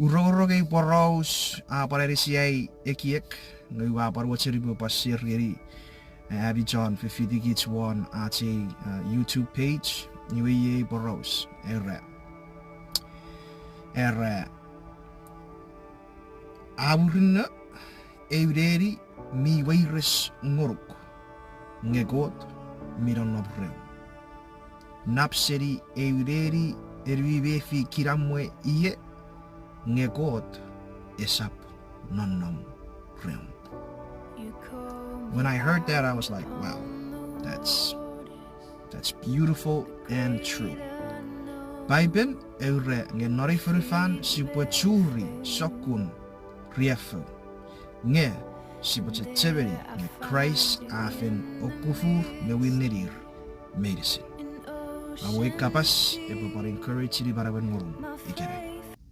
Urorogay Boros, Pararisiay Ekiek, Nuwa Parwachiribu Pasiri, Abby John, Fifty Kids One, Ati YouTube page, Nuye Boros, Aburina, Euderi, Mi Wairis Nguruk, Ngegot, Miron Nobreu. Napseri, Euderi, Ervivefi Kiramwe Ie. Ngegot esap nonnom realm. When I heard that, I was like, wow, that's beautiful and true. Baiben eure nge norifurifan sipuachuri sokun riefo. Nge sipuacheteveri nge Christ afen okufur nge winnerir medicine. Awe kapas ebo para encourage di baraban ngurung ikere.